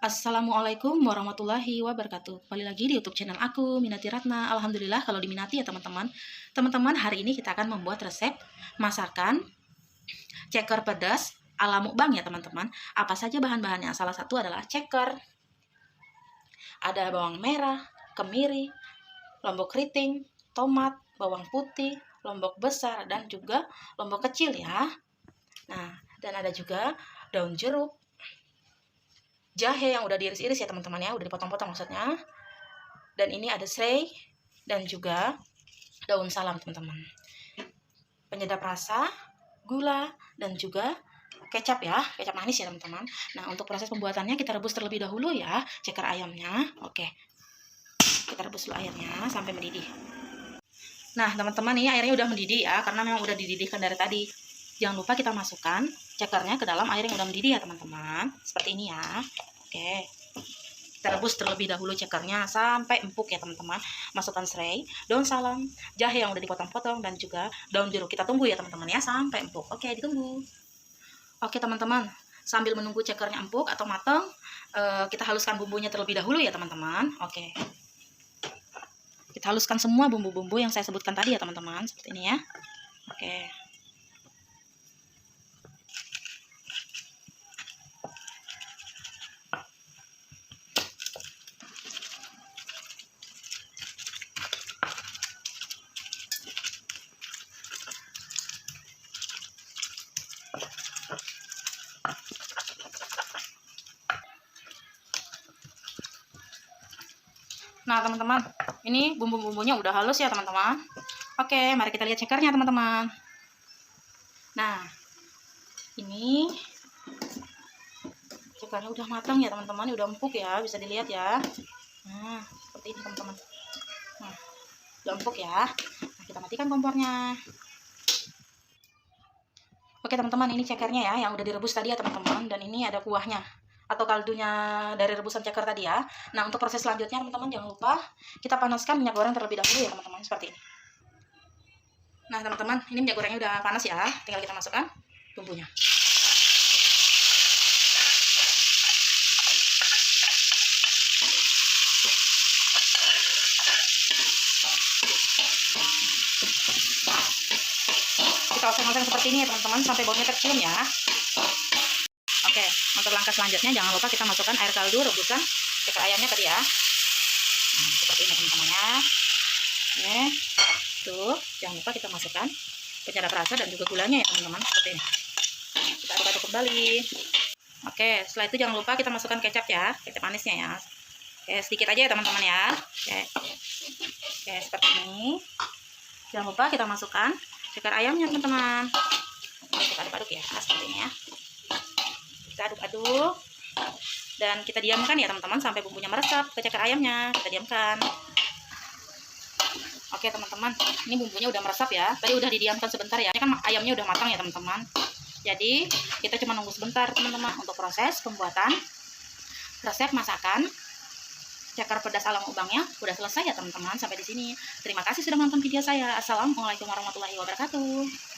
Assalamualaikum warahmatullahi wabarakatuh. Kembali lagi di YouTube channel aku, Minati Ratna. Alhamdulillah kalau diminati ya teman-teman. Teman-teman, hari ini kita akan membuat resep masakan ceker pedas ala mukbang ya teman-teman. Apa saja bahan-bahannya? Salah satu adalah ceker. Ada bawang merah, kemiri, lombok keriting, tomat, bawang putih, lombok besar, dan juga lombok kecil ya. Nah, dan ada juga daun jeruk, jahe yang udah diiris-iris ya teman-teman ya, udah dipotong-potong maksudnya. Dan ini ada serai dan juga daun salam teman-teman. Penyedap rasa, gula, dan juga kecap ya, kecap manis ya teman-teman. Nah, untuk proses pembuatannya kita rebus terlebih dahulu ya ceker ayamnya. Oke, kita rebus dulu airnya sampai mendidih. Nah teman-teman, ini airnya udah mendidih ya, karena memang udah dididihkan dari tadi. Jangan lupa kita masukkan cekernya ke dalam air yang udah mendidih ya teman-teman, seperti ini ya. Oke, kita rebus terlebih dahulu cekernya sampai empuk ya teman-teman. Masukkan serai, daun salam, jahe yang udah dipotong-potong, dan juga daun jeruk. Kita tunggu ya teman-teman ya sampai empuk. Oke, ditunggu. Oke teman-teman, sambil menunggu cekernya empuk atau matang, kita haluskan bumbunya terlebih dahulu ya teman-teman. Oke, kita haluskan semua bumbu-bumbu yang saya sebutkan tadi ya teman-teman, seperti ini ya. Oke. Nah teman-teman, ini bumbu-bumbunya udah halus ya teman-teman. Oke, mari kita lihat cekernya teman-teman. Nah, ini cekernya udah matang ya teman-teman, udah empuk ya, bisa dilihat ya. Nah, seperti ini teman-teman. Nah, udah empuk ya. Nah, kita matikan kompornya. Oke teman-teman, ini cekernya ya, yang udah direbus tadi ya teman-teman. Dan ini ada kuahnya atau kaldunya dari rebusan ceker tadi ya. Nah, untuk proses selanjutnya teman-teman jangan lupa kita panaskan minyak goreng terlebih dahulu ya teman-teman, seperti ini. Nah teman-teman, ini minyak gorengnya udah panas ya, tinggal kita masukkan bumbunya. Kita oseng-oseng seperti ini ya teman-teman, sampai baunya tercium ya. Oke, untuk langkah selanjutnya jangan lupa kita masukkan air kaldu rebusan ceker ayamnya tadi ya. Nah, seperti ini teman-teman ya. Oke, tuh jangan lupa kita masukkan penyedap rasa dan juga gulanya ya teman-teman, seperti ini. Kita aduk-aduk kembali. Oke, setelah itu jangan lupa kita masukkan kecap ya, kecap manisnya ya. Oke, sedikit aja ya teman-teman ya. Oke, seperti ini. Jangan lupa kita masukkan ceker ayamnya teman-teman. Kita aduk-aduk ya, seperti ini ya. Kita aduk-aduk dan kita diamkan ya teman-teman sampai bumbunya meresap ke ceker ayamnya. Kita diamkan. Oke teman-teman, ini bumbunya udah meresap ya. Tadi udah didiamkan sebentar ya. Ini kan ayamnya udah matang ya teman-teman. Jadi kita cuma nunggu sebentar teman-teman untuk proses pembuatan resep masakan ceker pedas ala mukbangnya udah selesai ya teman-teman. Sampai di sini. Terima kasih sudah menonton video saya. Assalamualaikum warahmatullahi wabarakatuh.